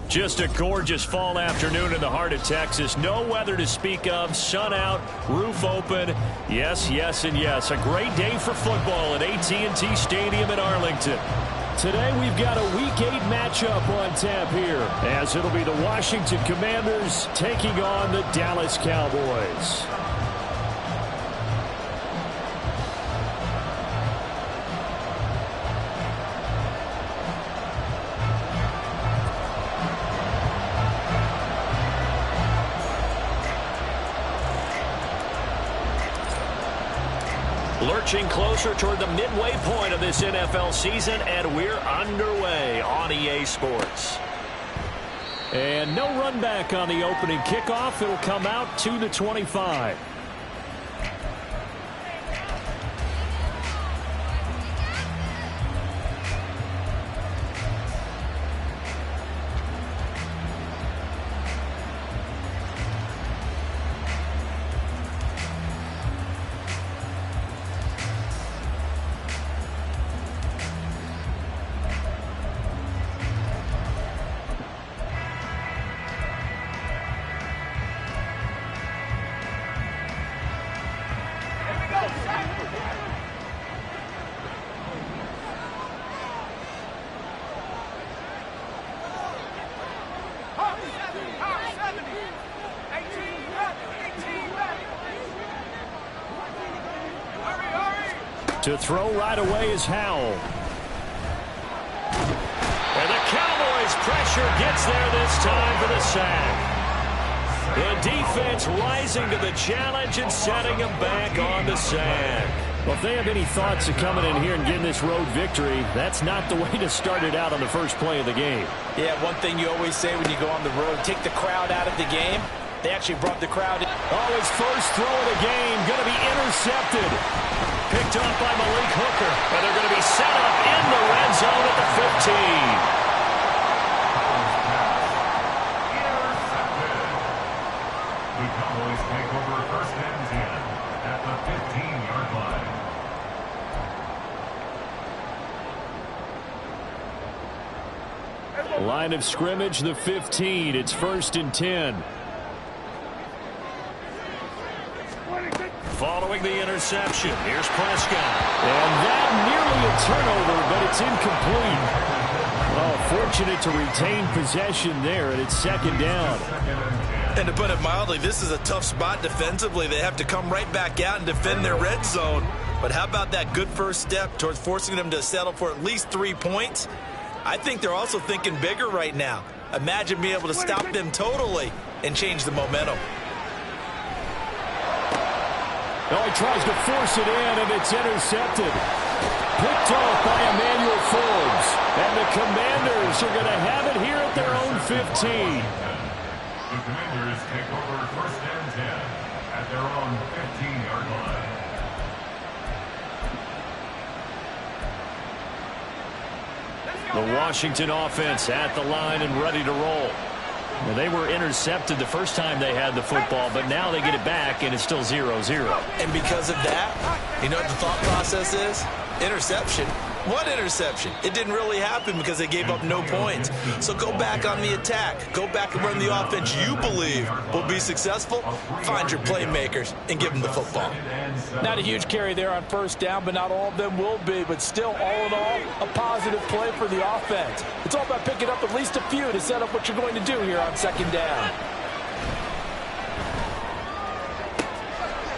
Just a gorgeous fall afternoon in the heart of Texas. No weather to speak of. Sun out, roof open. Yes, yes, and yes. A great day for football at AT&T Stadium in Arlington. Today we've got a Week 8 matchup on tap here, as it'll be the Washington Commanders taking on the Dallas Cowboys. Lurching closer toward the midway point of this NFL season, and we're underway on EA Sports. And no run back on the opening kickoff. It'll come out to the 25. To throw right away is Howell. And the Cowboys' pressure gets there this time for the sack. The defense rising to the challenge and setting them back on the sack. Well, if they have any thoughts of coming in here and getting this road victory, that's not the way to start it out on the first play of the game. Yeah, one thing you always say when you go on the road, take the crowd out of the game. They actually brought the crowd in. Oh, his first throw of the game going to be intercepted. Picked up by Malik Hooker. And they're going to be set up in the red zone at the 15. The Cowboys take over first and 10 at the 15-yard line. Line of scrimmage, the 15. It's first and 10. Following the interception, here's Prescott. And that nearly a turnover, but it's incomplete. Well, fortunate to retain possession there, and it's second down. And to put it mildly, this is a tough spot defensively. They have to come right back out and defend their red zone. But how about that good first step towards forcing them to settle for at least 3 points? I think they're also thinking bigger right now. Imagine being able to stop them totally and change the momentum. Oh, he tries to force it in, and it's intercepted. Picked off by Emmanuel Forbes. And the Commanders are going to have it here at their own 15. The Commanders take over first and 10 at their own 15-yard line. The Washington offense at the line and ready to roll. Well, they were intercepted the first time they had the football, but now they get it back, and it's still 0-0. And because of that, you know what the thought process is? Interception. What interception? It didn't really happen because they gave up no points. So go back on the attack. Go back and run the offense you believe will be successful. Find your playmakers and give them the football. Not a huge carry there on first down, but not all of them will be. But still, all in all, a positive play for the offense. It's all about picking up at least a few to set up what you're going to do here on second down.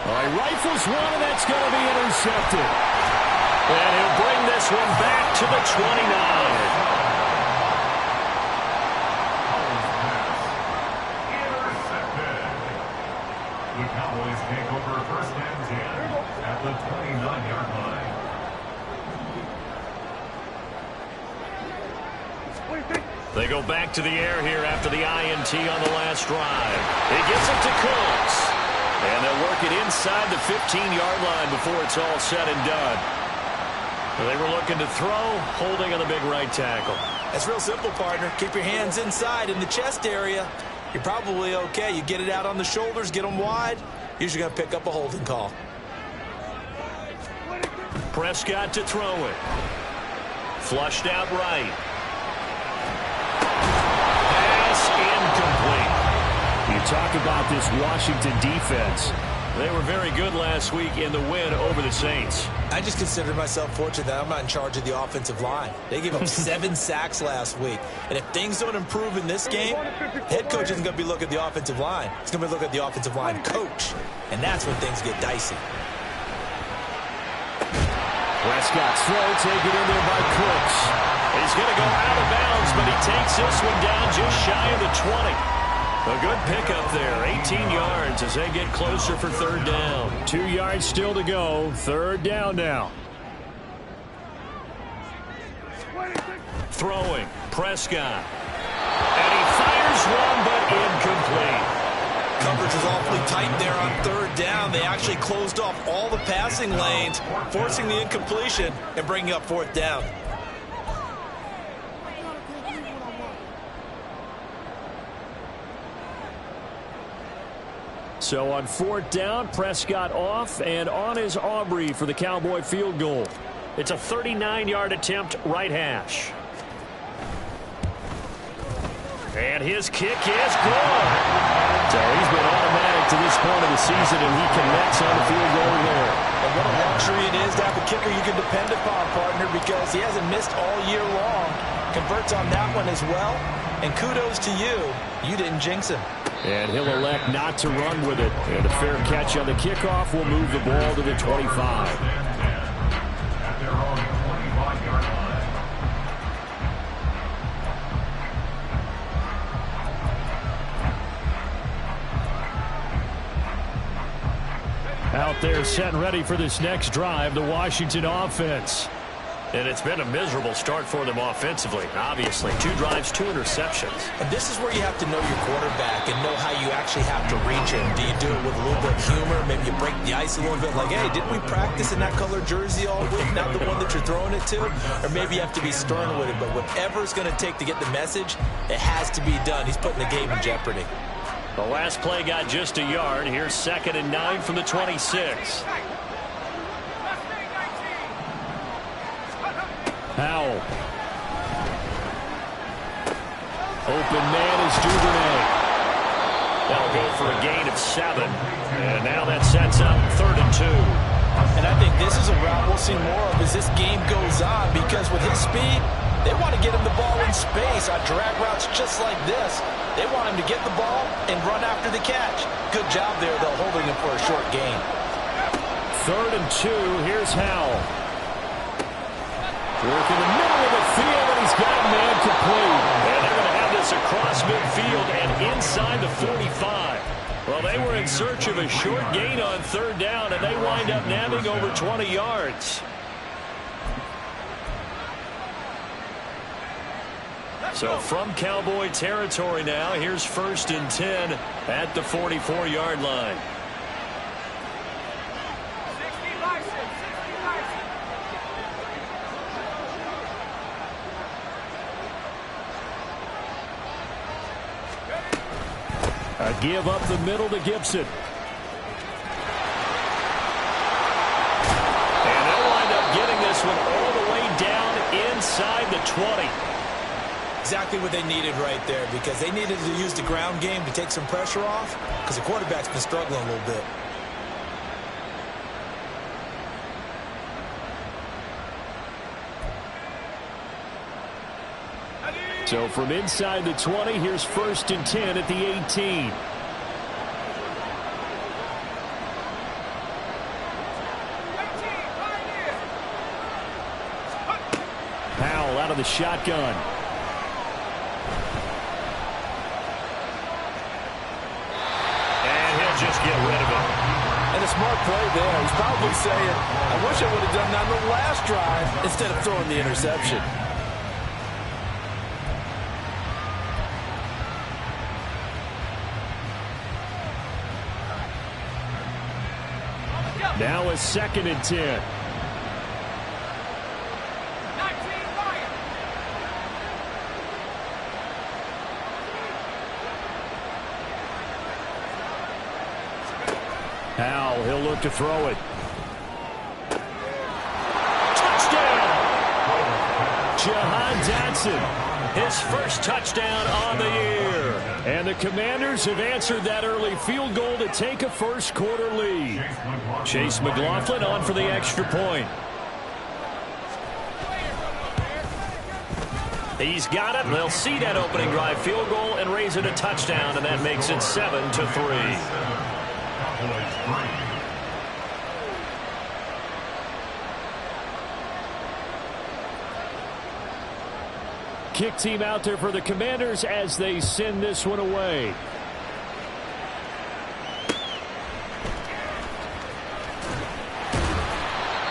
All right, rifles one, and that's going to be intercepted. And he'll bring this one back to the 29. The Cowboys take over first and 10 They go back to the air here after the INT on the last drive. He gives it to Cooks. And they'll work it inside the 15-yard line before it's all said and done. They were looking to throw, holding on the big right tackle. That's real simple, partner. Keep your hands inside in the chest area. You're probably okay. You get it out on the shoulders, get them wide. Usually going to pick up a holding call. Prescott to throw it. Flushed out right. Pass incomplete. You talk about this Washington defense. They were very good last week in the win over the Saints. I just consider myself fortunate that I'm not in charge of the offensive line. They gave up 7 sacks last week. And if things don't improve in this game, head coach isn't going to be looking at the offensive line. He's going to be looking at the offensive line coach. And that's when things get dicey. Prescott's throw taken in there by Cooks. He's going to go out of bounds, but he takes this one down just shy of the 20. A good pickup there, 18 yards as they get closer for third down. 2 yards still to go, third down now. Throwing, Prescott. And he fires one, but incomplete. Coverage is awfully tight there on third down. They actually closed off all the passing lanes, forcing the incompletion and bringing up fourth down. So on fourth down, Prescott off, and on is Aubrey for the Cowboy field goal. It's a 39-yard attempt, right hash. And his kick is good. So he's been automatic to this point of the season, and he connects on the field goal there. And what a luxury it is to have a kicker you can depend upon, partner, because he hasn't missed all year long. Converts on that one as well. And kudos to you. You didn't jinx him. And he'll elect not to run with it. And a fair catch on the kickoff will move the ball to the 25. At their own 25-yard line. Out there set and ready for this next drive, the Washington offense. And it's been a miserable start for them offensively, obviously. 2 drives, 2 interceptions. And this is where you have to know your quarterback and know how you actually have to reach him. Do you do it with a little bit of humor? Maybe you break the ice a little bit like, hey, didn't we practice in that color jersey all week, not the one that you're throwing it to? Or maybe you have to be stern with it. But whatever it's going to take to get the message, it has to be done. He's putting the game in jeopardy. The last play got just a yard. Here's 2nd and 9 from the 26. Howell. Open man is Duvernay. They'll go for a gain of 7. And now that sets up 3rd and 2. And I think this is a route we'll see more of as this game goes on, because with his speed, they want to get him the ball in space on drag routes just like this. They want him to get the ball and run after the catch. Good job there, though, holding him for a short gain. 3rd and 2. Here's Howell. Work in the middle of the field, and he's got a man complete. And they're going to have this across midfield and inside the 45. Well, they were in search of a short gain on 3rd down, and they wind up nabbing over 20 yards. So from Cowboy territory now, here's 1st and 10 at the 44-yard line. A give up the middle to Gibson. And they'll wind up getting this one all the way down inside the 20. Exactly what they needed right there, because they needed to use the ground game to take some pressure off, because the quarterback's been struggling a little bit. So from inside the 20, here's 1st and 10 at the 18. Howell out of the shotgun. And he'll just get rid of it. And a smart play there. He's probably saying, I wish I would have done that on the last drive instead of throwing the interception. 2nd and 10. Howell, he'll look to throw it. Touchdown! Jahan Dotson, his first touchdown on the year. And the Commanders have answered that early field goal to take a first-quarter lead. Chase McLaughlin on for the extra point. He's got it. They'll see that opening drive field goal and raise it a touchdown, and that makes it 7-3. Kick team out there for the Commanders as they send this one away.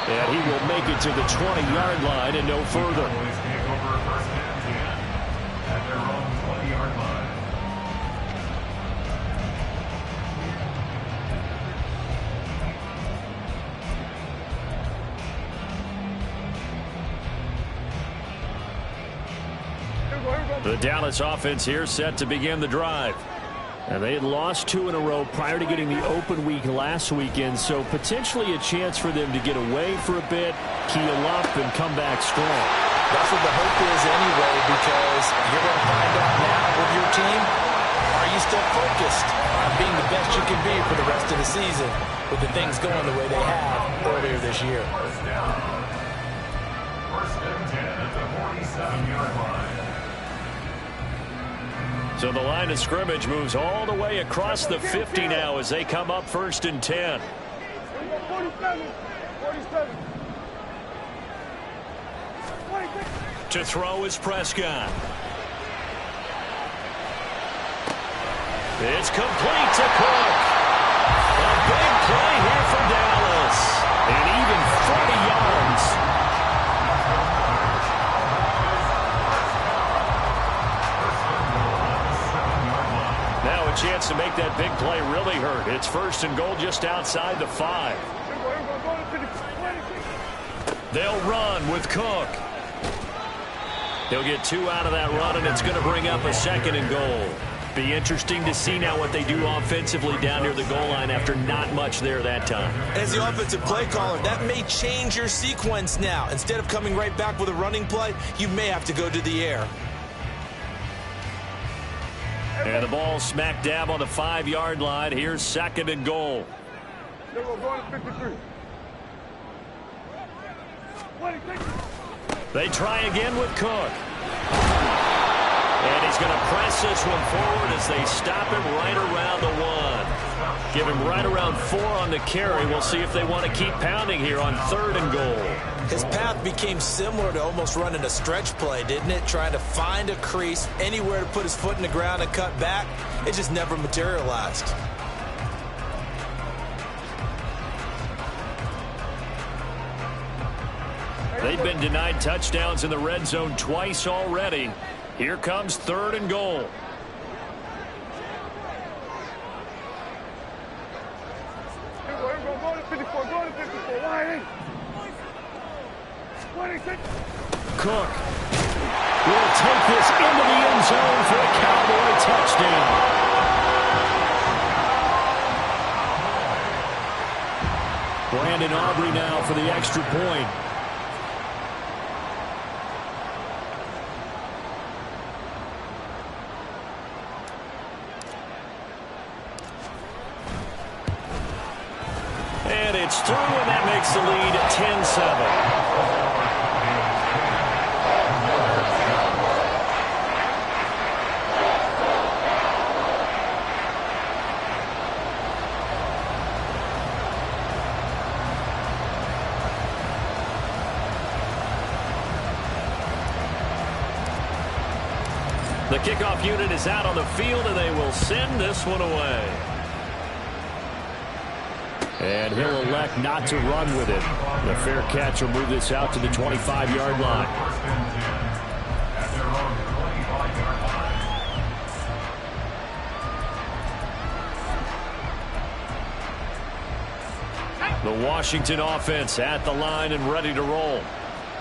And he will make it to the 20-yard line and no further. The Dallas offense here set to begin the drive. And they had lost 2 in a row prior to getting the open week last weekend, so potentially a chance for them to get away for a bit, keel up, and come back strong. That's what the hope is anyway, because you're going to find out now with your team, are you still focused on being the best you can be for the rest of the season with the things going the way they have earlier this year? First and 10 at the 47-yard line. So the line of scrimmage moves all the way across the 50 now as they come up 1st and 10. 47. To throw is Prescott. It's complete to Cook. A big play here for Dallas. And even 40 yards. Now a chance to make that big play really hurt. It's 1st and goal just outside the 5. They'll run with Cook. He'll get 2 out of that run, and it's going to bring up a 2nd and goal. Be interesting to see now what they do offensively down near the goal line after not much there that time. As the offensive play caller, that may change your sequence now. Instead of coming right back with a running play, you may have to go to the air. And the ball smack dab on the 5-yard line. Here's 2nd and goal. They try again with Cook. And he's going to press this one forward as they stop him right around the 1. Give him right around 4 on the carry. We'll see if they want to keep pounding here on 3rd and goal. His path became similar to almost running a stretch play, didn't it? Trying to find a crease, anywhere to put his foot in the ground and cut back. It just never materialized. They've been denied touchdowns in the red zone twice already. Here comes 3rd and goal. Cook will take this into the end zone for a Cowboy touchdown. Brandon Aubrey now for the extra point. And it's through, and that makes the lead 10-7. The kickoff unit is out on the field, and they will send this one away. And he'll elect not to run with it. The fair catch will move this out to the 25-yard line. The Washington offense at the line and ready to roll.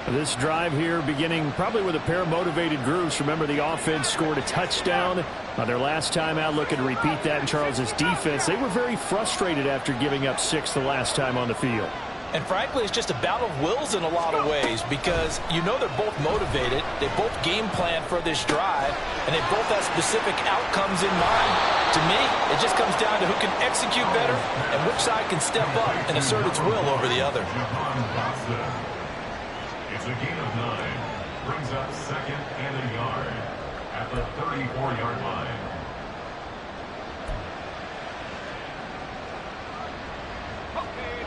This drive here beginning probably with a pair of motivated groups. Remember, the offense scored a touchdown on their last time out. Looking to repeat that in Charles's defense. They were very frustrated after giving up 6 the last time on the field. And frankly, it's just a battle of wills in a lot of ways because you know they're both motivated. They both game plan for this drive, and they both have specific outcomes in mind. To me, it just comes down to who can execute better and which side can step up and assert its will over the other. It's a gain of 9. Brings up 2nd and a yard at the 34-yard line. Okay,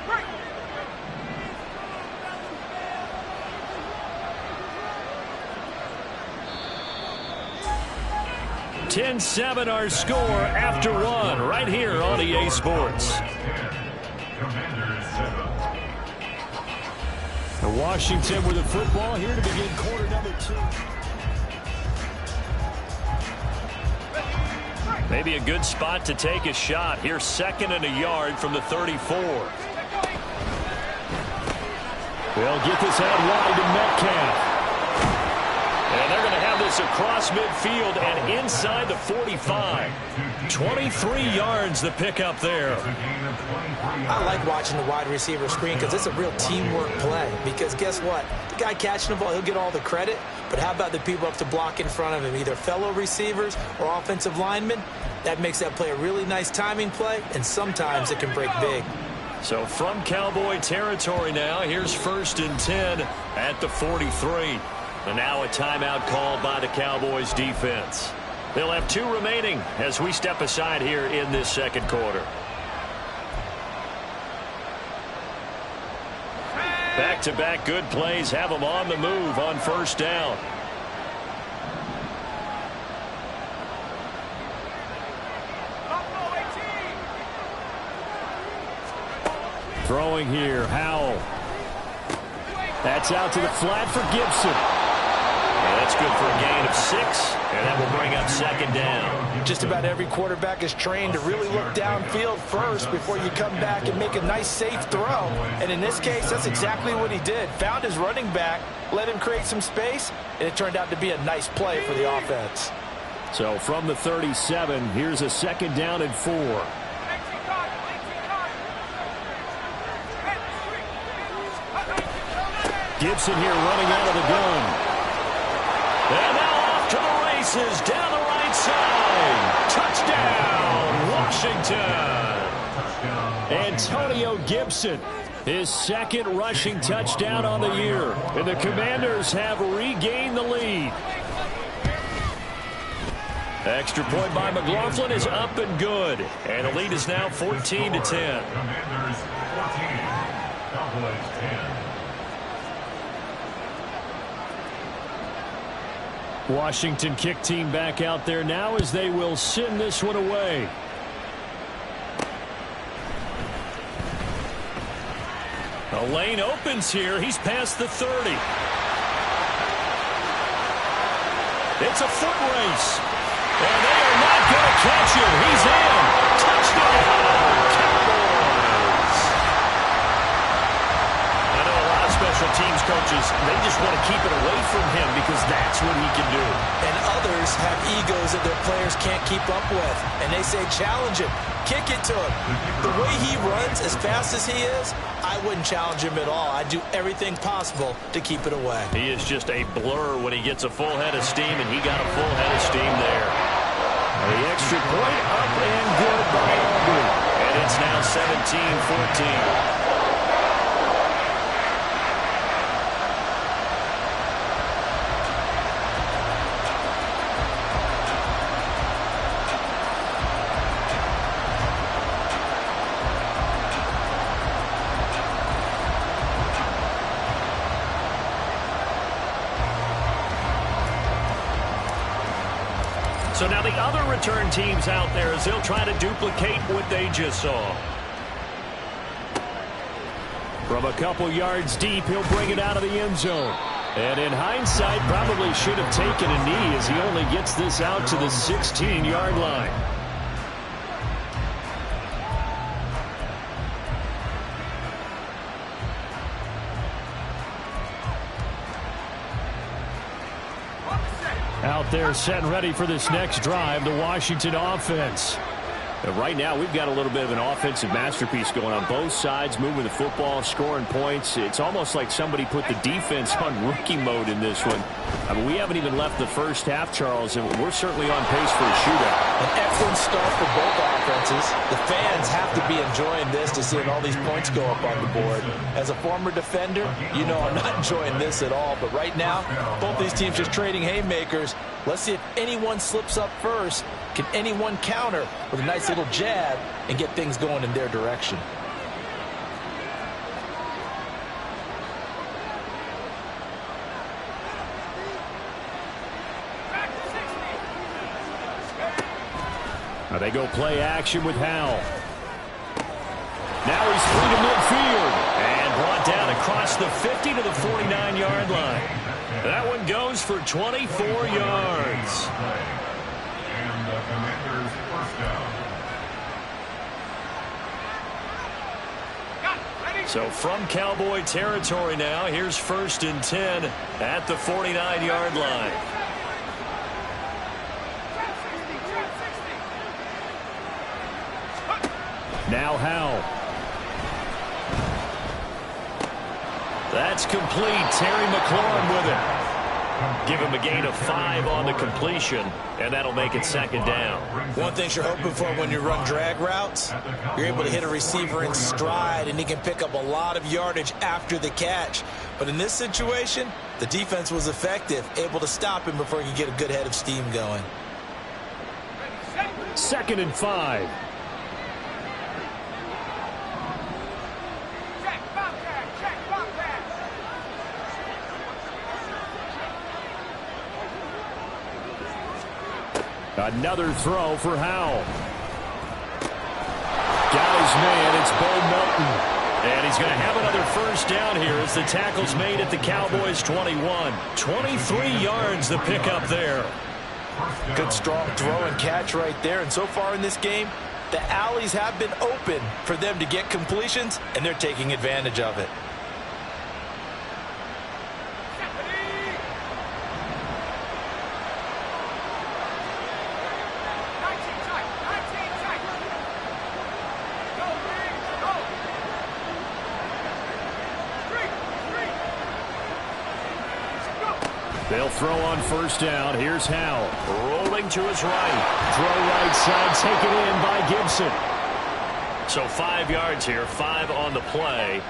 10-7 our score after 1 right here on EA Sports. The Washington with the football here to begin quarter number 2. Maybe a good spot to take a shot. Here's 2nd and a yard from the 34. They'll get this out wide to Metcalf. And they're going to have this across midfield and inside the 45. 23 yards the pickup there. I like watching the wide receiver screen because it's a real teamwork play. Because guess what? The guy catching the ball, he'll get all the credit. But how about the people up to block in front of him, either fellow receivers or offensive linemen? That makes that play a really nice timing play, and sometimes it can break big. So from Cowboy territory now, here's 1st and 10 at the 43. And now a timeout called by the Cowboys defense. They'll have 2 remaining as we step aside here in this 2nd quarter. Back-to-back good plays have them on the move on 1st down. Throwing here, Howell. That's out to the flat for Gibson. That's good for a gain of 6, and that will bring up 2nd down. Just about every quarterback is trained to really look downfield first before you come back and make a nice, safe throw. And in this case, that's exactly what he did. Found his running back, let him create some space, and it turned out to be a nice play for the offense. So from the 37, here's a 2nd down and 4. Gibson here running out of the gun. And now off to the races down the right side. Touchdown, Washington. Antonio Gibson, his 2nd rushing touchdown on the year. And the Commanders have regained the lead. Extra point by McLaughlin is up and good. And the lead is now 14-10. Commanders 14, Cowboys 10. Washington kick team back out there now as they will send this one away. A lane opens here. He's past the 30. It's a foot race. And they are not going to catch him. He's in. Touchdown, Cowboys. I know a lot of special teams coaches, they just want to keep it away from him because that's what he can do. And others have egos that their players can't keep up with. And they say, challenge him. Kick it to him. The way he runs, as fast as he is, I wouldn't challenge him at all. I'd do everything possible to keep it away. He is just a blur when he gets a full head of steam, and he got a full head of steam there. The extra point up and good by Aubrey. And it's now 17-14. So now the other return teams out there as they'll try to duplicate what they just saw. From a couple yards deep, he'll bring it out of the end zone. And in hindsight, probably should have taken a knee as he only gets this out to the 16-yard line. Out there set and ready for this next drive, the Washington offense. And right now, we've got a little bit of an offensive masterpiece going on both sides, moving the football, scoring points. It's almost like somebody put the defense on rookie mode in this one. I mean, we haven't even left the first half, Charles, and we're certainly on pace for a shootout. An excellent start for both offenses. The fans have to be enjoying this to seeing all these points go up on the board. As a former defender, you know I'm not enjoying this at all. But right now, both these teams just trading haymakers. Let's see if anyone slips up first. Can anyone counter with a nice little jab and get things going in their direction? Now they go play action with Howell. Now he's free to midfield and brought down across the 50 to the 49-yard line. That one goes for 24 yards. And the Commanders' first down. So from Cowboy territory now, here's 1st and 10 at the 49-yard line. Now Howell. That's complete. Terry McLaurin with it. Give him a gain of 5 on the completion, and that'll make it 2nd down. One thing you're hoping for when you run drag routes, you're able to hit a receiver in stride, and he can pick up a lot of yardage after the catch. But in this situation, the defense was effective, able to stop him before he could get a good head of steam going. 2nd and 5. Another throw for Howell. Got his man. It's Bo Melton. And he's going to have another 1st down here as the tackle's made at the Cowboys' 21. 23 yards the pickup there. Good strong throw and catch right there. And so far in this game, the alleys have been open for them to get completions, and they're taking advantage of it. They'll throw on 1st down. Here's Howell. Rolling to his right. Throw right side, taken in by Gibson. So 5 yards here, 5 on the play,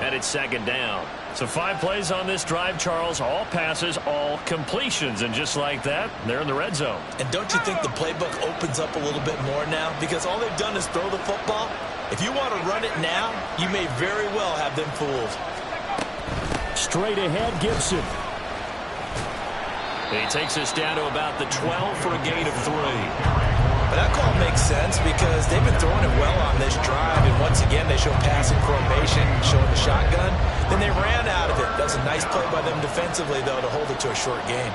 and it's 2nd down. So 5 plays on this drive, Charles. All passes, all completions. And just like that, they're in the red zone. And don't you think the playbook opens up a little bit more now? Because all they've done is throw the football. If you want to run it now, you may very well have them fooled. Straight ahead, Gibson. He takes us down to about the 12 for a gain of 3. But that call makes sense because they've been throwing it well on this drive. And once again, they show passing formation, showing the shotgun. Then they ran out of it. That was a nice play by them defensively, though, to hold it to a short game.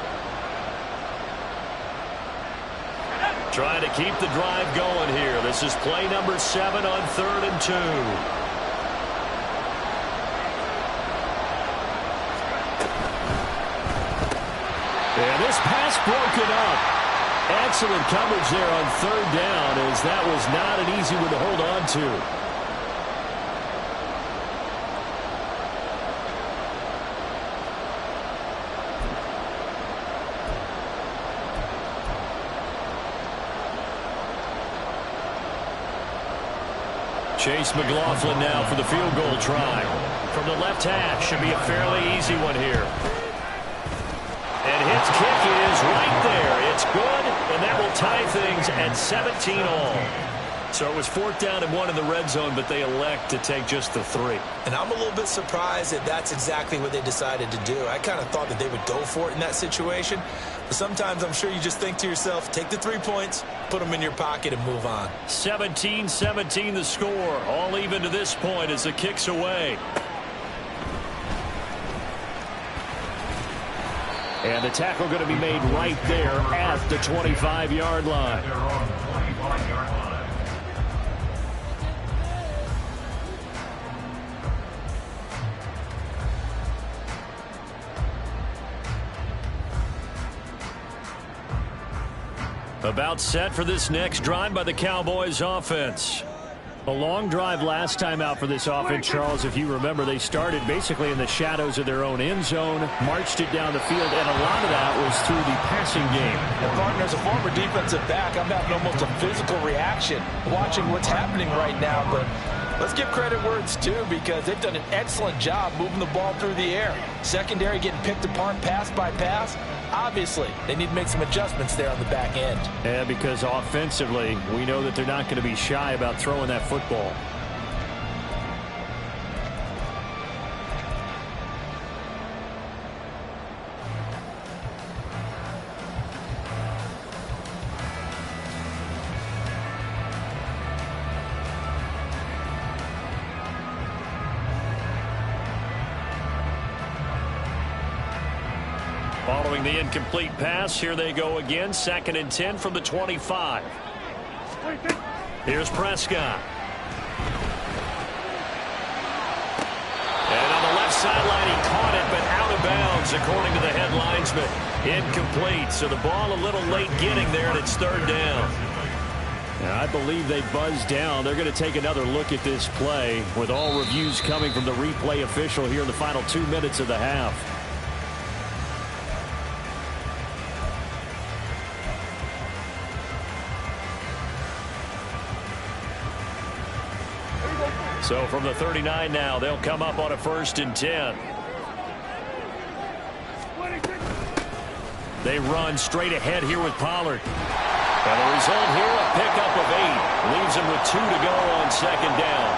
Trying to keep the drive going here. This is play number 7 on 3rd and 2. And this pass broken up. Excellent coverage there on 3rd down, as that was not an easy one to hold on to. Chase McLaughlin now for the field goal try. From the left hash, should be a fairly easy one here. And his kick is right there. It's good, and that will tie things at 17 all. So it was 4th down and 1 in the red zone, but they elect to take just the 3. And I'm a little bit surprised that that's exactly what they decided to do. I kind of thought that they would go for it in that situation. But sometimes I'm sure you just think to yourself, take the 3 points, put them in your pocket, and move on. 17-17 the score. All even to this point as the kick's away. And the tackle going to be made right there at the 25-yard line. They're on the 25-yard line. About set for this next drive by the Cowboys offense. A long drive last time out for this offense, Charles. If you remember, they started basically in the shadows of their own end zone, marched it down the field, and a lot of that was through the passing game. Well, partner, as a former defensive back, I'm having almost a physical reaction watching what's happening right now. But let's give credit where it's due, because they've done an excellent job moving the ball through the air. Secondary getting picked apart pass by pass. Obviously, they need to make some adjustments there on the back end. Yeah, because offensively, we know that they're not going to be shy about throwing that football. Following the incomplete pass, here they go again. 2nd and 10 from the 25. Here's Prescott. And on the left sideline, he caught it, but out of bounds, according to the head linesman. Incomplete, so the ball a little late getting there, and it's 3rd down. And I believe they buzzed down. They're going to take another look at this play, with all reviews coming from the replay official here in the final 2 minutes of the half. So from the 39 now, they'll come up on a 1st and 10. They run straight ahead here with Pollard. And the result here, a pickup of 8. Leaves him with 2 to go on 2nd down.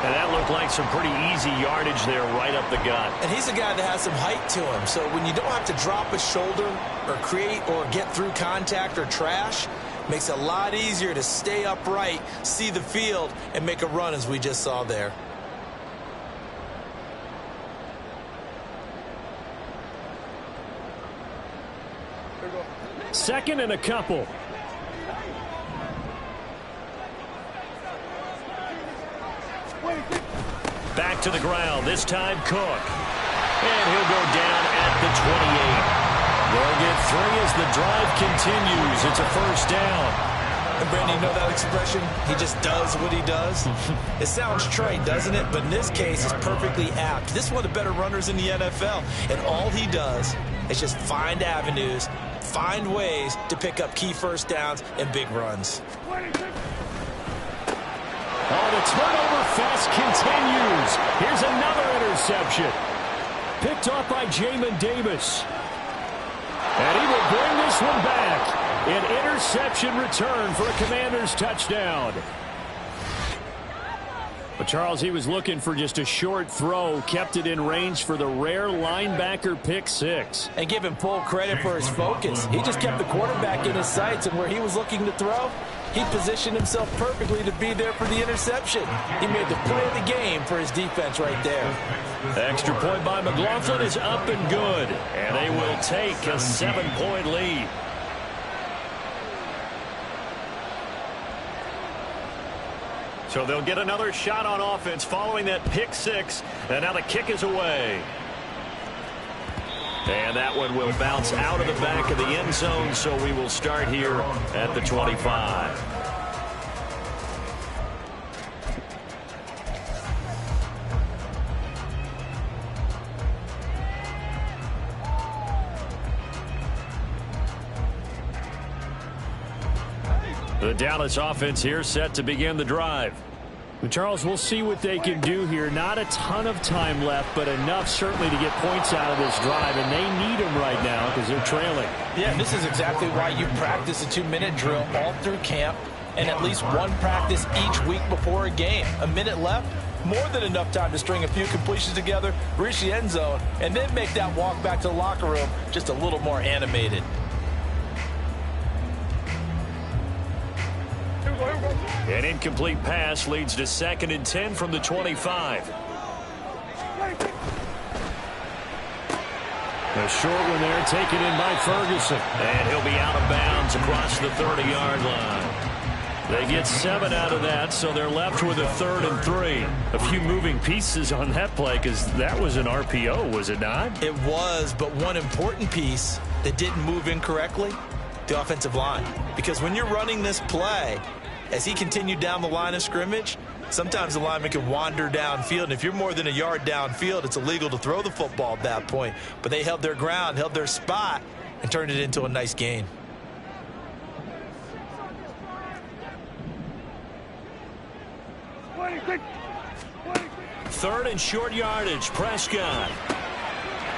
And that looked like some pretty easy yardage there right up the gut. And he's a guy that has some height to him. So when you don't have to drop a shoulder or create or get through contact or trash, makes it a lot easier to stay upright, see the field, and make a run as we just saw there. Second and a couple. Back to the ground, this time Cook. And he'll go down at the 28. They'll get 3 as the drive continues. It's a 1st down. And Brandon, you know that expression? He just does what he does. It sounds trite, doesn't it? But in this case, it's perfectly apt. This is one of the better runners in the NFL. And all he does is just find avenues, find ways to pick up key 1st downs and big runs. Oh, the turnover fest continues. Here's another interception. Picked off by Jamin Davis. And he will bring this one back. An interception return for a Commanders touchdown. But Charles, he was looking for just a short throw, kept it in range for the rare linebacker pick 6. And give him full credit for his focus. He just kept the quarterback in his sights, and where he was looking to throw, he positioned himself perfectly to be there for the interception. He made the play of the game for his defense right there. Extra point by McLaughlin is up and good. And they will take a 7-point lead. So they'll get another shot on offense following that pick 6. And now the kick is away. And that one will bounce out of the back of the end zone, so we will start here at the 25. The Dallas offense here set to begin the drive. But Charles, we'll see what they can do here. Not a ton of time left, but enough certainly to get points out of this drive, and they need them right now because they're trailing. Yeah, this is exactly why you practice a 2-minute drill all through camp and at least one practice each week before a game. A minute left, more than enough time to string a few completions together, reach the end zone, and then make that walk back to the locker room just a little more animated. An incomplete pass leads to 2nd and 10 from the 25. A short one there, taken in by Ferguson. And he'll be out of bounds across the 30-yard line. They get 7 out of that, so they're left with a 3rd and 3. A few moving pieces on that play because that was an RPO, was it not? It was, but one important piece that didn't move incorrectly, the offensive line. Because when you're running this play, as he continued down the line of scrimmage, sometimes the lineman can wander downfield. And if you're more than a yard downfield, it's illegal to throw the football at that point. But they held their ground, held their spot, and turned it into a nice gain. Third and short yardage. Prescott.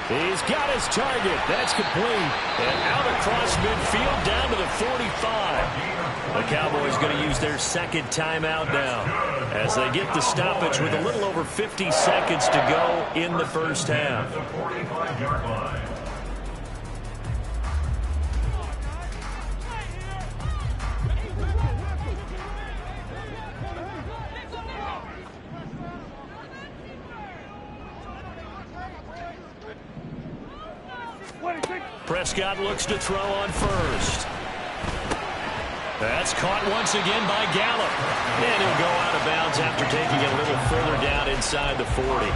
He's got his target. That's complete. And out across midfield down to the 45. The Cowboys going to use their second timeout now as they get the stoppage with a little over 50 seconds to go in the first half. Prescott looks to throw on first. That's caught once again by Gallup. And he'll go out of bounds after taking it a little further down inside the 40.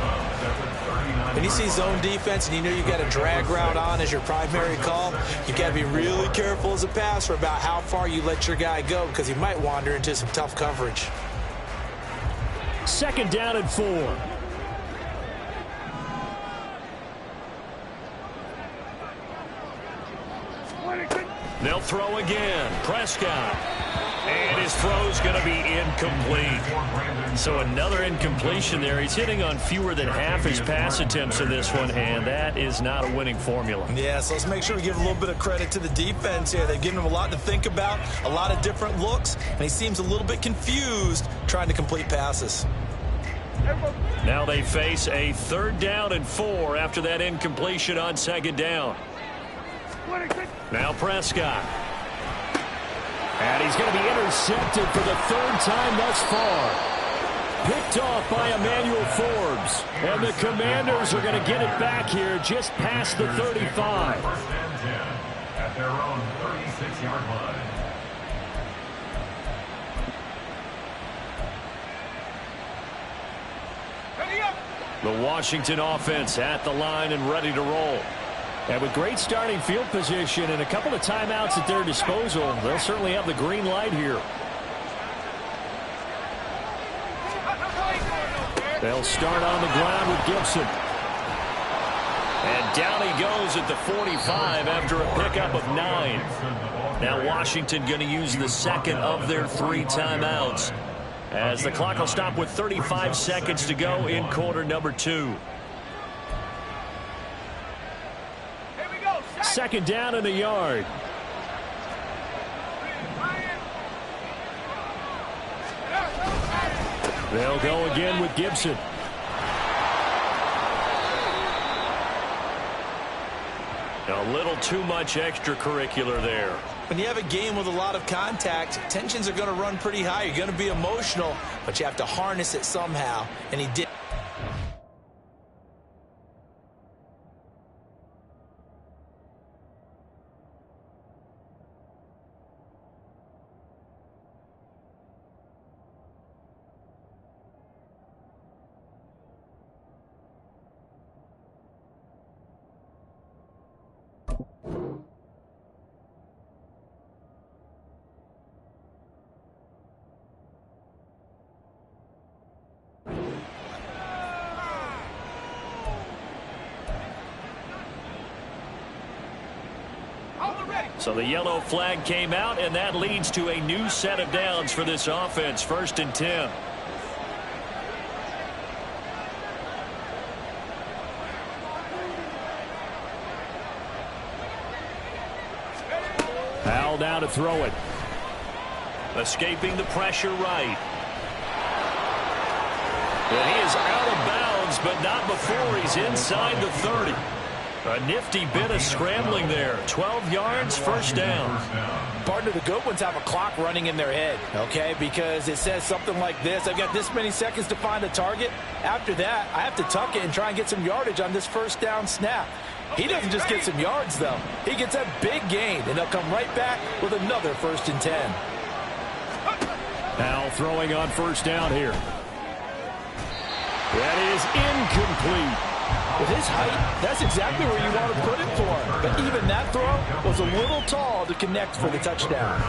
When you see zone defense and you know you've got a drag route on as your primary call, you've got to be really careful as a passer about how far you let your guy go because he might wander into some tough coverage. Second down and 4. They'll throw again. Prescott. And his throw's going to be incomplete. So another incompletion there. He's hitting on fewer than half his pass attempts in this one, and that is not a winning formula. Yeah, so let's make sure we give a little bit of credit to the defense here. They've given him a lot to think about, a lot of different looks, and he seems a little bit confused trying to complete passes. Now they face a third down and 4 after that incompletion on second down. Now Prescott. And he's going to be intercepted for the third time thus far. Picked off by Emmanuel Forbes. And the Commanders are going to get it back here just past the 35. First and 10 at their own 36-yard line. The Washington offense at the line and ready to roll. And with great starting field position and a couple of timeouts at their disposal, they'll certainly have the green light here. They'll start on the ground with Gibson. And down he goes at the 45 after a pickup of 9. Now Washington going to use the second of their 3 timeouts, as the clock will stop with 35 seconds to go in quarter number 2. Second down and a yard. They'll go again with Gibson. A little too much extracurricular there. When you have a game with a lot of contact, tensions are going to run pretty high. You're going to be emotional, but you have to harness it somehow, and he did. So the yellow flag came out, and that leads to a new set of downs for this offense. First and 10. Foul down to throw it. Escaping the pressure right. And he is out of bounds, but not before he's inside the 30. A nifty bit of scrambling there. 12 yards, first down. Partner, the good ones have a clock running in their head, okay? Because it says something like this. I've got this many seconds to find a target. After that, I have to tuck it and try and get some yardage on this first down snap. He doesn't just get some yards, though. He gets a big gain, and they'll come right back with another first and 10. Now throwing on first down here. That is incomplete. With his height, that's exactly where you want to put it for him. But even that throw was a little tall to connect for the touchdown.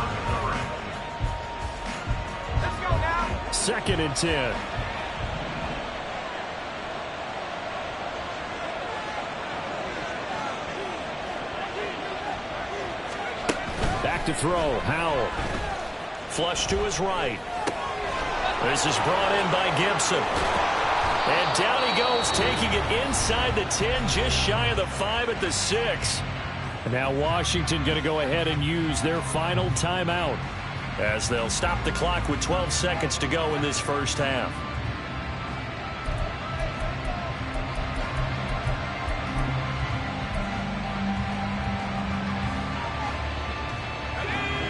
Let's go now. 2nd and 10. Back to throw. Howell. Flush to his right. This is brought in by Gibson. And down he goes, taking it inside the 10, just shy of the 5 at the 6. And now Washington going to go ahead and use their final timeout as they'll stop the clock with 12 seconds to go in this first half.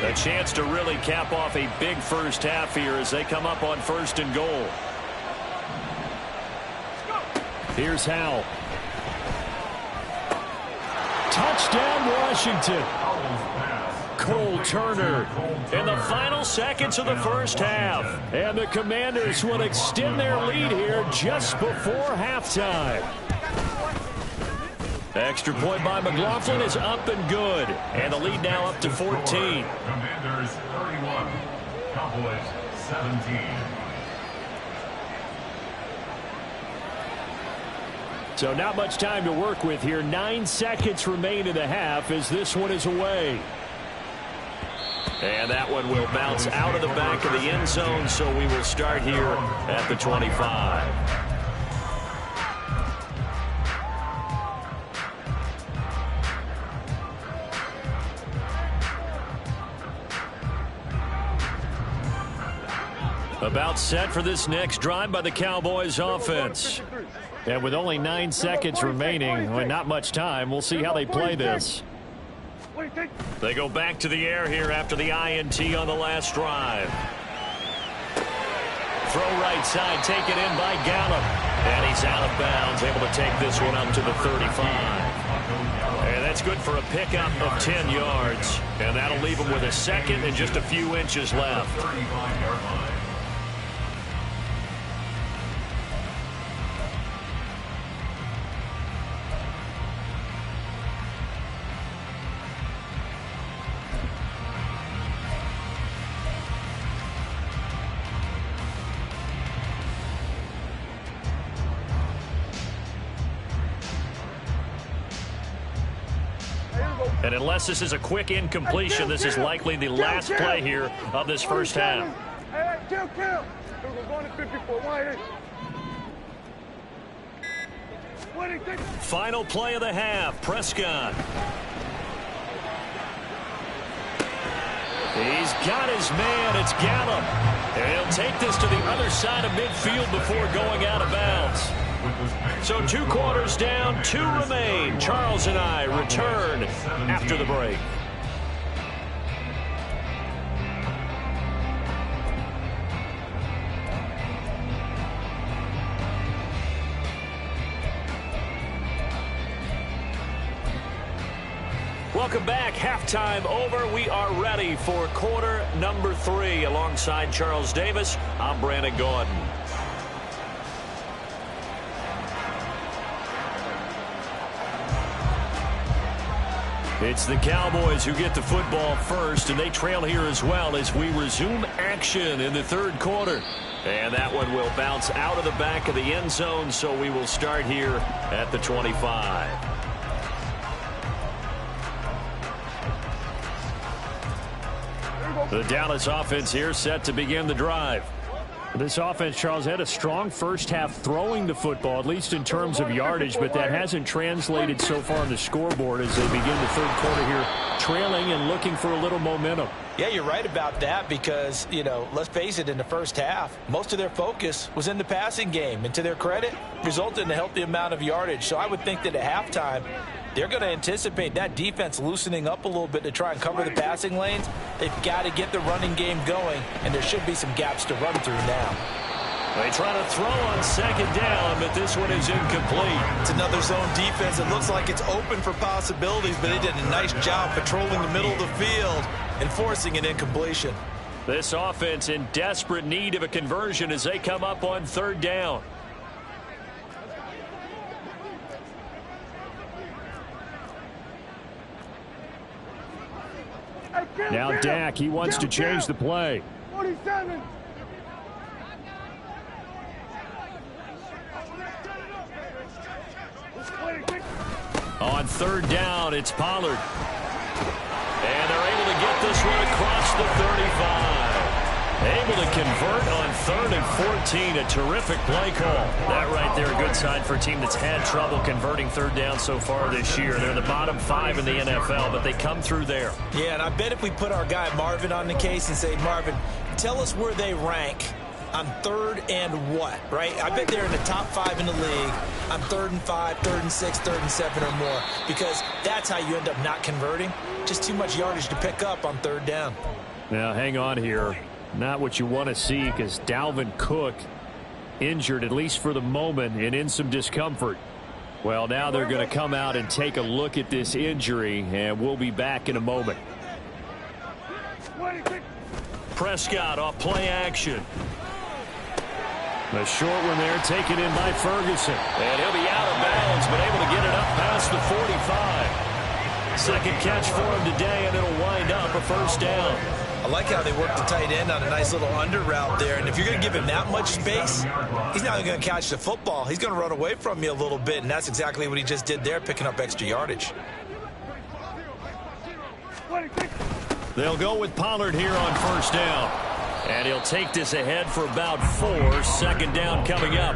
A chance to really cap off a big first half here as they come up on 1st and goal. Here's Howell. Touchdown, Washington. Cole Turner in the final seconds of the first half. And the Commanders will extend their lead here just before halftime. Extra point by McLaughlin is up and good. And the lead now up to 14. Commanders 31, Cowboys 17. So not much time to work with here. 9 seconds remain in the half as this one is away. And that one will bounce out of the back of the end zone, so we will start here at the 25. About set for this next drive by the Cowboys offense. And with only 9 seconds remaining, well, not much time, we'll see how they play this. They go back to the air here after the INT on the last drive. Throw right side, taken in by Gallup. And he's out of bounds, able to take this one up to the 35. And that's good for a pickup of 10 yards. And that'll leave him with a second and just a few inches left. And unless this is a quick incompletion, this is likely the last play here of this first half. Hey, kill. We're going to 54. Final play of the half, Prescott. He's got his man, it's Gallup. And he'll take this to the other side of midfield before going out of bounds. So 2 quarters down, 2 remain. Charles and I return after the break. Welcome back. Halftime over. We are ready for quarter number 3. Alongside Charles Davis, I'm Brandon Gordon. It's the Cowboys who get the football first, and they trail here as well as we resume action in the 3rd quarter. And that one will bounce out of the back of the end zone, so we will start here at the 25. The Dallas offense here set to begin the drive. This offense, Charles, had a strong first half throwing the football, at least in terms of yardage, but that hasn't translated so far on the scoreboard as they begin the 3rd quarter here, trailing and looking for a little momentum. Yeah, you're right about that because, you know, let's face it, in the first half, most of their focus was in the passing game. And to their credit, resulted in a healthy amount of yardage. So I would think that at halftime, they're going to anticipate that defense loosening up a little bit to try and cover the passing lanes. They've got to get the running game going, and there should be some gaps to run through now. They try to throw on 2nd down, but this one is incomplete. It's another zone defense. It looks like it's open for possibilities, but they did a nice job patrolling the middle of the field and forcing an incompletion. This offense in desperate need of a conversion as they come up on 3rd down. Now Dak, he wants to change the play. 47. On third down, it's Pollard. And they're able to get this one across the 35. Able to convert on 3rd and 14. A terrific play call. That right there, a good sign for a team that's had trouble converting third down so far this year. They're the bottom 5 in the NFL, but they come through there. Yeah, and I bet if we put our guy Marvin on the case and say, Marvin, tell us where they rank on 3rd and what, right? I bet they're in the top 5 in the league on 3rd and 5, 3rd and 6, 3rd and 7 or more, because that's how you end up not converting. Just too much yardage to pick up on 3rd down. Now, hang on here. Not what you want to see, because Dalvin Cook injured, at least for the moment, and in some discomfort. Well, now they're going to come out and take a look at this injury, and we'll be back in a moment. Prescott off play action. The short one there taken in by Ferguson. And he'll be out of bounds, but able to get it up past the 45. Second catch for him today, and it'll wind up a first down. I like how they work the tight end on a nice little under route there. And if you're going to give him that much space, he's not going to catch the football. He's going to run away from you a little bit, and that's exactly what he just did there, picking up extra yardage. They'll go with Pollard here on first down. And he'll take this ahead for about 4. Second down coming up.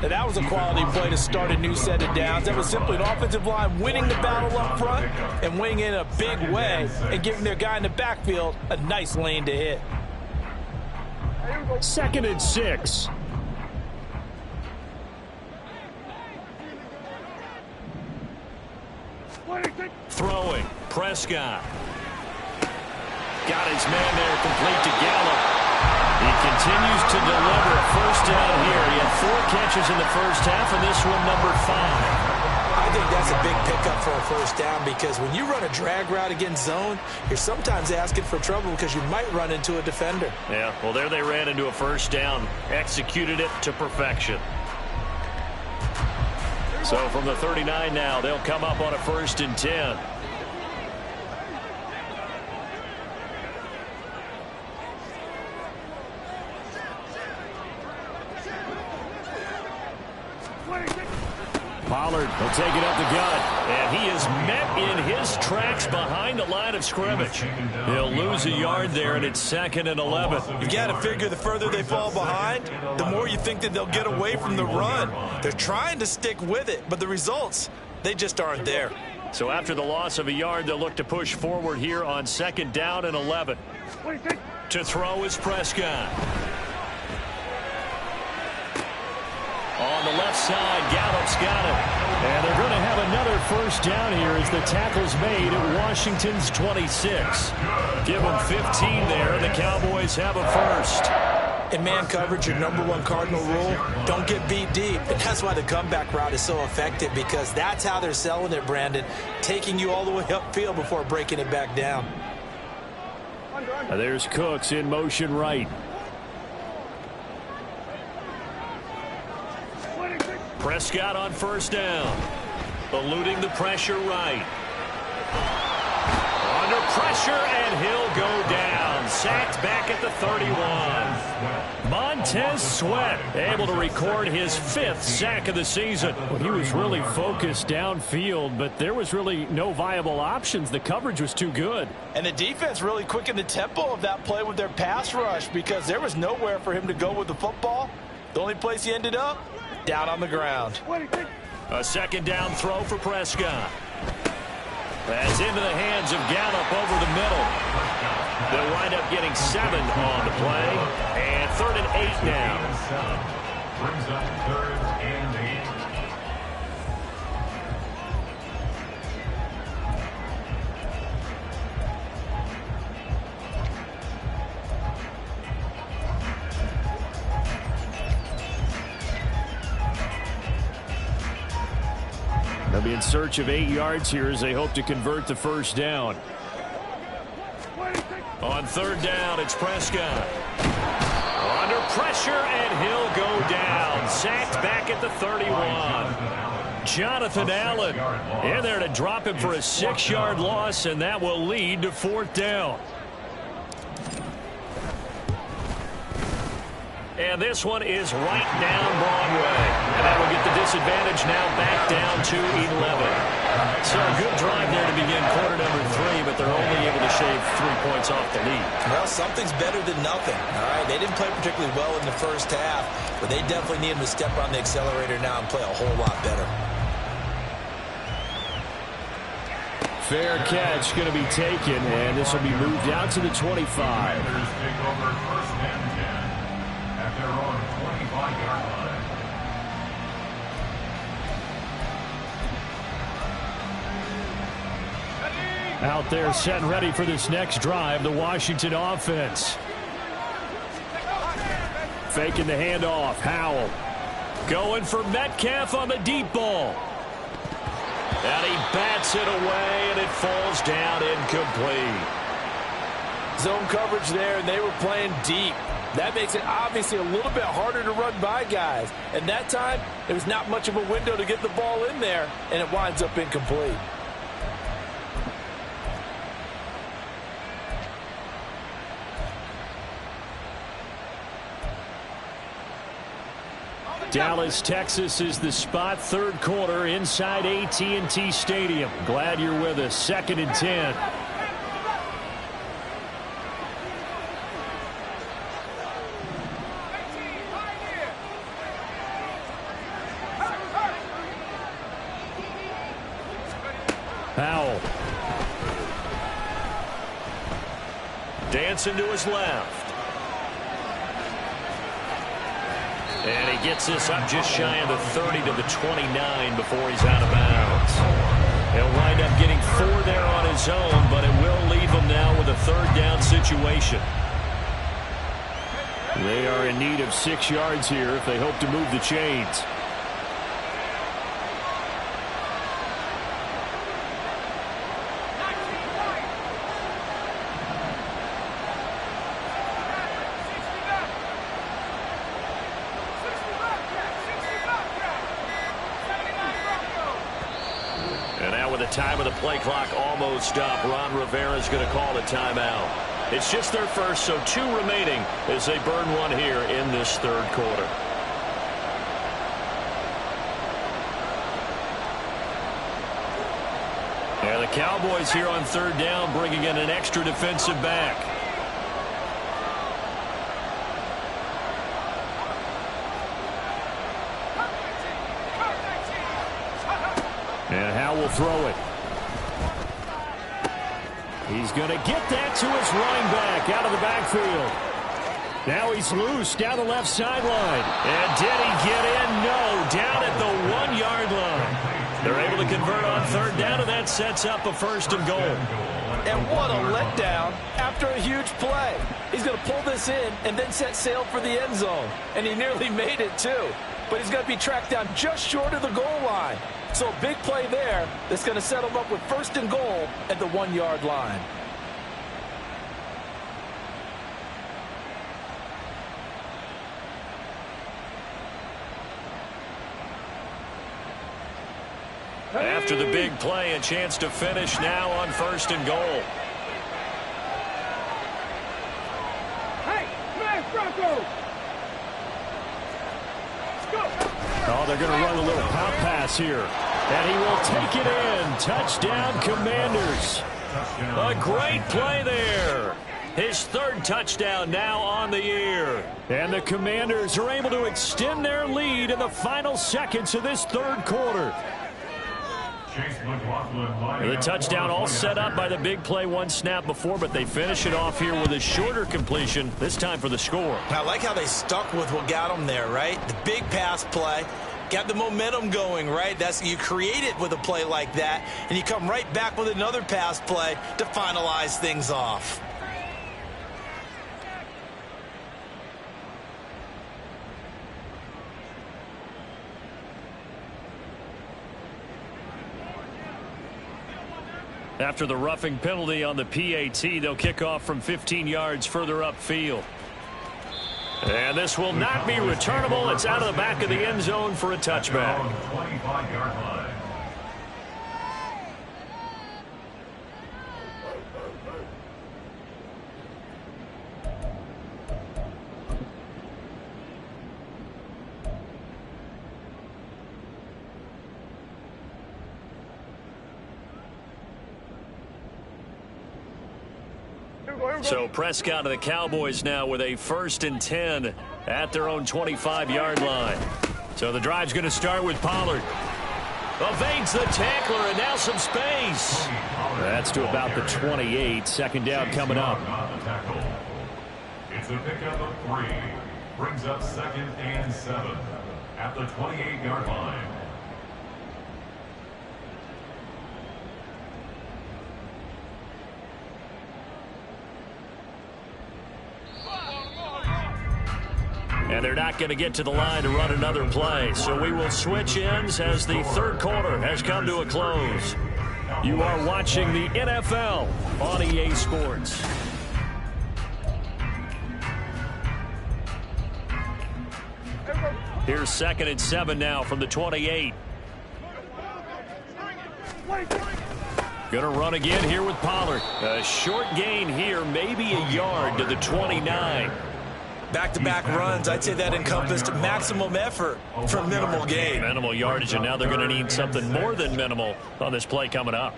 Now, that was a quality play to start a new set of downs. That was simply an offensive line winning the battle up front and winning in a big way and giving their guy in the backfield a nice lane to hit. 2nd and 6. Throwing. Prescott. Got his man there, complete to Gallup. He continues to deliver. First down here. He had 4 catches in the first half, and this one number 5. I think that's a big pickup for a first down, because when you run a drag route against zone, you're sometimes asking for trouble because you might run into a defender. Yeah, well, there they ran into a first down. Executed it to perfection. So from the 39 now, they'll come up on a 1st and 10. Pollard will take it up the gut, and he is met in his tracks behind the line of scrimmage. He'll lose a yard there, and it's 2nd and 11. You've got to figure the further they fall behind, the more you think that they'll get away from the run. They're trying to stick with it, but the results, they just aren't there. So after the loss of a yard, they'll look to push forward here on 2nd down and 11. To throw is Prescott. On the left side, Gallup's got it. And they're going to have another first down here as the tackle's made at Washington's 26. Give them 15 there, and the Cowboys have a first. In man coverage, your #1 cardinal rule, don't get beat deep. And that's why the comeback route is so effective, because that's how they're selling it, Brandon, taking you all the way upfield before breaking it back down. There's Cooks in motion right. Prescott on first down. Eluding the pressure right. Under pressure, and he'll go down. Sacked back at the 31. Montez Sweat able to record his 5th sack of the season. Well, he was really focused downfield, but there was really no viable options. The coverage was too good. And the defense really quickened the tempo of that play with their pass rush, because there was nowhere for him to go with the football. The only place he ended up, down on the ground. A 2nd down throw for Prescott. That's into the hands of Gallup over the middle. They'll wind up getting 7 on the play. And 3rd and 8 now. Brings up 3rd and 8. They'll be in search of 8 yards here as they hope to convert the first down. On 3rd down, it's Prescott. Under pressure, and he'll go down. Sacked back at the 31. Jonathan Allen in there to drop him for a 6-yard loss, and that will lead to 4th down. And this one is right down Broadway. And that will get the disadvantage now back down to 11. So a good drive there to begin quarter number 3, but they're only able to shave 3 points off the lead. Well, something's better than nothing. All right, they didn't play particularly well in the first half, but they definitely need them to step on the accelerator now and play a whole lot better. Fair catch going to be taken, and this will be moved out to the 25. Commanders take over 1st and 10 at their own 25-yard line. Out there set and ready for this next drive, the Washington offense. Faking the handoff, Howell. Going for Metcalf on the deep ball. And he bats it away, and it falls down incomplete. Zone coverage there, and they were playing deep. That makes it obviously a little bit harder to run by guys. And that time, there was not much of a window to get the ball in there, and it winds up incomplete. Dallas, Texas is the spot. 3rd quarter inside AT&T Stadium. Glad you're with us. 2nd and 10. Howell. Dancing to his left. And he gets this up just shy of the 30 to the 29 before he's out of bounds. He'll wind up getting 4 there on his own, but it will leave him now with a 3rd down situation. They are in need of 6 yards here if they hope to move the chains. Time of the play clock almost up. Ron Rivera is going to call the timeout. It's just their first, so 2 remaining as they burn 1 here in this 3rd quarter. And the Cowboys here on 3rd down bringing in an extra defensive back. And Howell will throw it. He's going to get that to his running back out of the backfield. Now he's loose down the left sideline. And did he get in? No, down at the 1-yard line. They're able to convert on 3rd down, and that sets up a 1st and goal. And what a letdown after a huge play. He's going to pull this in and then set sail for the end zone. And he nearly made it, too. But he's going to be tracked down just short of the goal line. So a big play there that's going to set him up with 1st and goal at the 1-yard line. After the big play, a chance to finish now on 1st and goal. Hey, man, Bronco! Let's go! Oh, they're going to run a little pop pass here. And he will take it in. Touchdown, Commanders. A great play there. His 3rd touchdown now on the year. And the Commanders are able to extend their lead in the final seconds of this 3rd quarter. And the touchdown all set up by the big play 1 snap before, but they finish it off here with a shorter completion, this time for the score. I like how they stuck with what got them there, right? The big pass play, got the momentum going, right? That's you create it with a play like that, and you come right back with another pass play to finalize things off. After the roughing penalty on the PAT, they'll kick off from 15 yards further upfield. And this will not be returnable. It's out of the back of the end zone for a touchback. 25-yard line. So Prescott and the Cowboys now with a 1st and 10 at their own 25-yard line. So the drive's going to start with Pollard. Evades the tackler and now some space. That's to about the 28. 2nd down coming up. It's a pickup of 3. Brings up 2nd and 7 at the 28-yard line. And they're not going to get to the line to run another play. So we will switch ends as the 3rd quarter has come to a close. You are watching the NFL on EA Sports. Here's 2nd and 7 now from the 28. Going to run again here with Pollard. A short gain here, maybe a yard to the 29. Back-to-back runs, I'd say that encompassed maximum effort for minimal gain. Minimal yardage, and now they're going to need something more than minimal on this play coming up.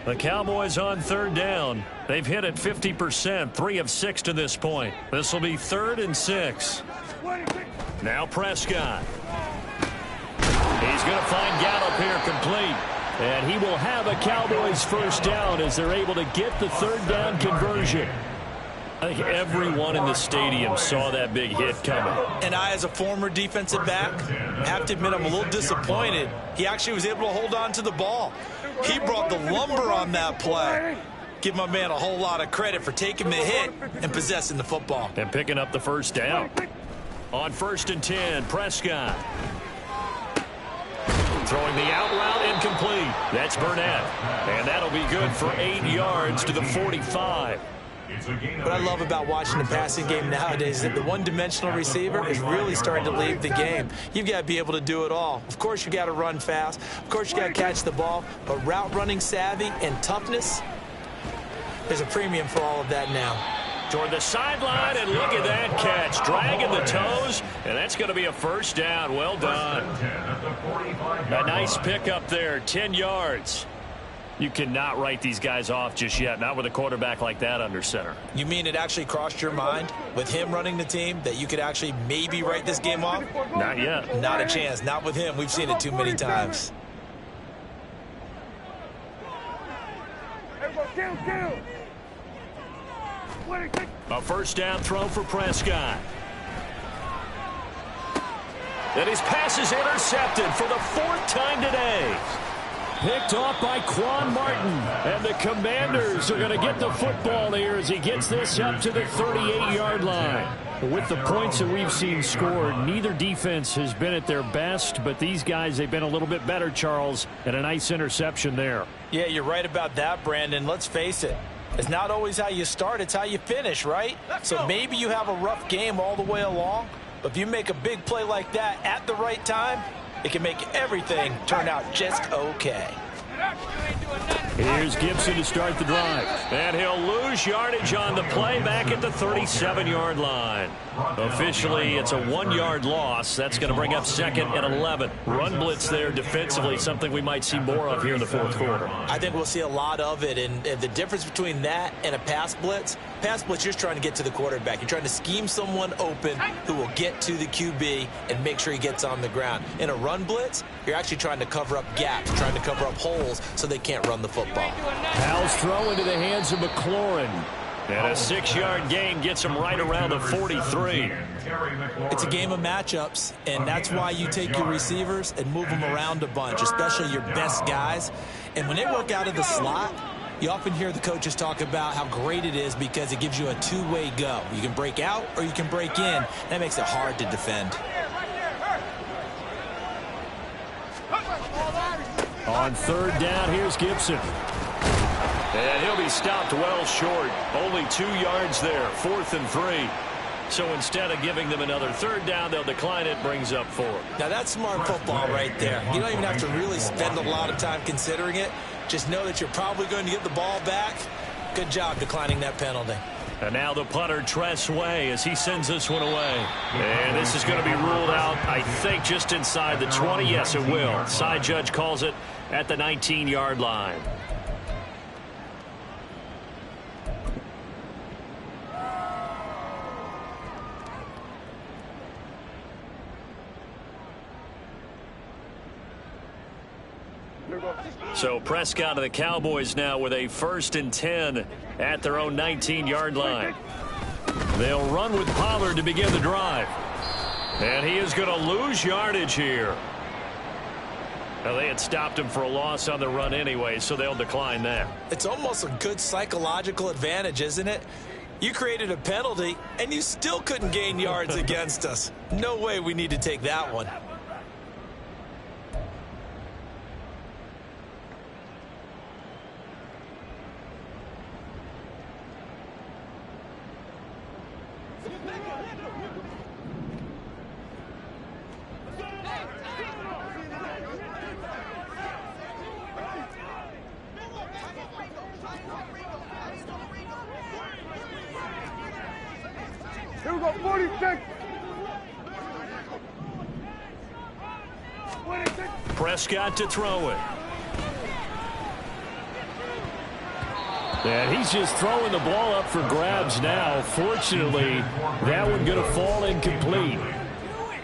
The Cowboys on 3rd down. They've hit it 50%, 3 of 6 to this point. This will be 3rd and 6. Now Prescott. He's going to find Gallup here complete. And he will have a Cowboys 1st down as they're able to get the 3rd down conversion. I think everyone in the stadium saw that big hit coming. And I, as a former defensive back, have to admit I'm a little disappointed. He actually was able to hold on to the ball. He brought the lumber on that play. Give my man a whole lot of credit for taking the hit and possessing the football. And picking up the 1st down. On 1st and 10, Prescott. Throwing the out route incomplete. That's Burnett. And that'll be good for 8 yards to the 45. What I love about watching the passing game nowadays is that the one-dimensional receiver is really starting to leave the game. You've got to be able to do it all. Of course, you got to run fast. Of course, you got to catch the ball. But route running savvy and toughness, there's a premium for all of that now. Toward the sideline, and look at that catch. Dragging the toes, and that's going to be a 1st down. Well done. A nice pickup there, 10 yards. You cannot write these guys off just yet, not with a quarterback like that under center. You mean it actually crossed your mind with him running the team that you could actually maybe write this game off? Not yet. Not a chance. Not with him. We've seen it too many times. A 1st down throw for Prescott. And his pass is intercepted for the 4th time today. Picked off by Quan Martin. And the Commanders are going to get the football here as he gets this up to the 38-yard line. With the points that we've seen scored, neither defense has been at their best, but these guys, they've been a little bit better, Charles, and a nice interception there. Yeah, you're right about that, Brandon. Let's face it. It's not always how you start, it's how you finish, right? So maybe you have a rough game all the way along, but if you make a big play like that at the right time, it can make everything turn out just okay. Here's Gibson to start the drive. And he'll lose yardage on the play back at the 37-yard line. Officially, it's a 1-yard loss. That's going to bring up 2nd and 11. Run blitz there defensively, something we might see more of here in the 4th quarter. I think we'll see a lot of it, and the difference between that and a pass blitz, you're just trying to get to the quarterback. You're trying to scheme someone open who will get to the QB and make sure he gets on the ground. In a run blitz, you're actually trying to cover up gaps, trying to cover up holes so they can't run the football. Powell's throw into the hands of McLaurin. And a 6-yard gain gets him right around the 43. It's a game of matchups, and that's why you take your receivers and move them around a bunch, especially your best guys. And when they work out of the slot, you often hear the coaches talk about how great it is because it gives you a two-way go. You can break out or you can break in. That makes it hard to defend. On 3rd down, here's Gibson. And he'll be stopped well short. Only 2 yards there, 4th and 3. So instead of giving them another 3rd down, they'll decline it, brings up 4. Now that's smart football right there. You don't even have to really spend a lot of time considering it. Just know that you're probably going to get the ball back. Good job declining that penalty. And now the punter, Tress Way, as he sends this one away. And this is going to be ruled out, I think, just inside the 20. Yes, it will. Side judge calls it at the 19-yard line. So Prescott and the Cowboys now with a 1st and 10 at their own 19-yard line. They'll run with Pollard to begin the drive. And he is going to lose yardage here. Now, they had stopped him for a loss on the run anyway, so they'll decline that. It's almost a good psychological advantage, isn't it? You created a penalty, and you still couldn't gain yards against us. No way we need to take that one. Here we go, 46. Prescott to throw it. And he's just throwing the ball up for grabs now. Fortunately, that one going to fall incomplete.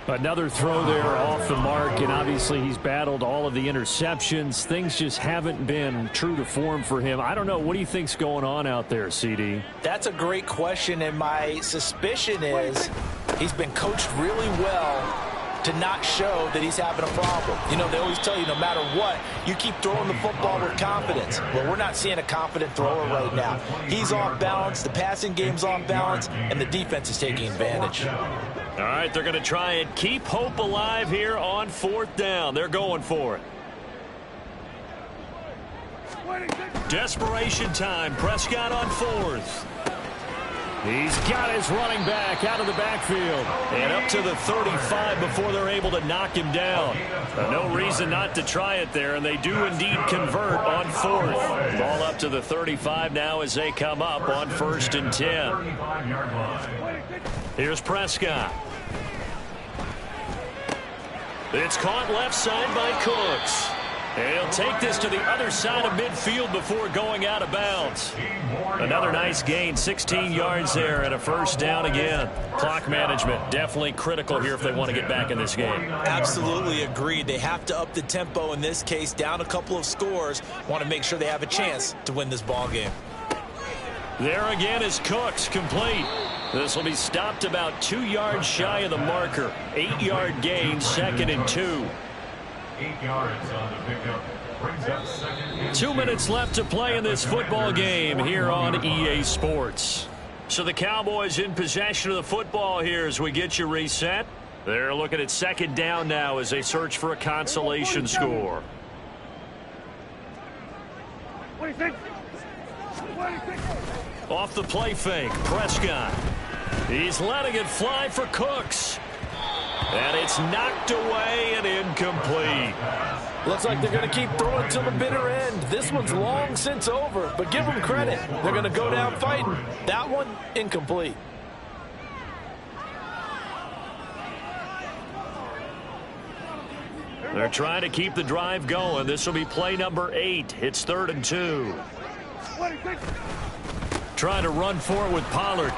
Another throw there off the mark, and obviously he's battled all of the interceptions. Things just haven't been true to form for him. I don't know. What do you think's going on out there, CD? That's a great question, and my suspicion is he's been coached really well to not show that he's having a problem. You know, they always tell you no matter what, you keep throwing the football with confidence. Well, we're not seeing a confident thrower right now. He's off balance, the passing game's off balance, and the defense is taking advantage. All right, they're going to try and keep hope alive here on 4th down. They're going for it. Desperation time. Prescott on 4th. He's got his running back out of the backfield. And up to the 35 before they're able to knock him down. No reason not to try it there, and they do indeed convert on 4th. Ball up to the 35 now as they come up on 1st and 10. Here's Prescott. It's caught left side by Cooks. And he'll take this to the other side of midfield before going out of bounds. Another nice gain, 16 yards there and a 1st down again. Clock management definitely critical here if they want to get back in this game. Absolutely agreed. They have to up the tempo in this case, down a couple of scores. Want to make sure they have a chance to win this ball game. There again is Cooks, complete. This will be stopped about 2 yards shy of the marker. 8-yard gain, 2nd and 2. 8 yards on the pickup. Brings up 2nd and 2 minutes left to play in this football game here on EA Sports. So the Cowboys in possession of the football here as we get you reset. They're looking at 2nd down now as they search for a consolation score. 26. Off the play fake, Prescott. He's letting it fly for Cooks. And it's knocked away and incomplete. Looks like they're going to keep throwing till the bitter end. This one's long since over, but give them credit. They're going to go down fighting. That one, incomplete. They're trying to keep the drive going. This will be play number 8. It's 3rd and 2. Trying to run for it with Pollard.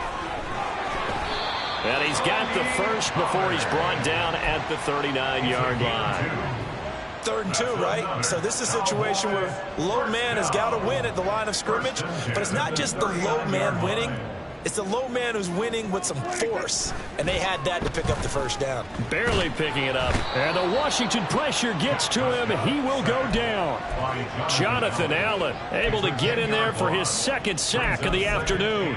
And he's got the 1st before he's brought down at the 39-yard line. 3rd and 2, right? So this is a situation where low man has got to win at the line of scrimmage, but it's not just the low man winning. It's the low man who's winning with some force, and they had that to pick up the 1st down. Barely picking it up. And the Washington pressure gets to him. He will go down. Jonathan Allen able to get in there for his 2nd sack of the afternoon.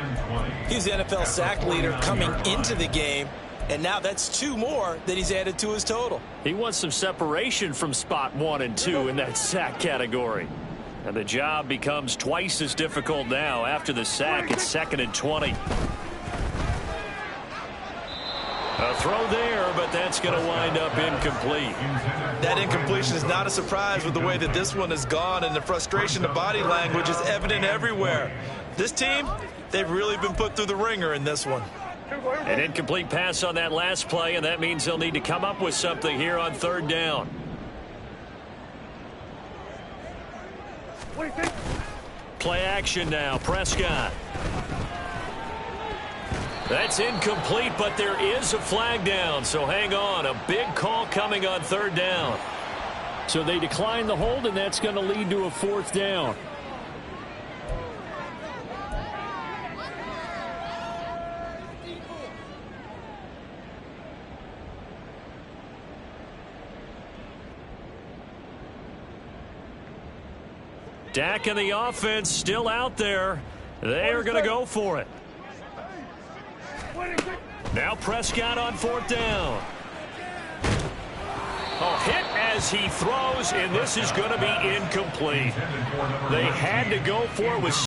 He's the NFL sack leader coming into the game, and now that's 2 more that he's added to his total. He wants some separation from spot 1 and 2 in that sack category. And the job becomes twice as difficult now after the sack. It's 2nd and 20. A throw there, but that's going to wind up incomplete. That incompletion is not a surprise with the way that this one has gone, and the frustration, the body language is evident everywhere. This team, they've really been put through the ringer in this one. An incomplete pass on that last play, and that means they'll need to come up with something here on 3rd down. What do you think? Play action now. Prescott. That's incomplete, but there is a flag down, so hang on. A big call coming on 3rd down. So they decline the hold, and that's going to lead to a 4th down. Dak and the offense still out there. They are going to go for it. Now Prescott on 4th down. A hit as he throws, and this is going to be incomplete. They had to go for it with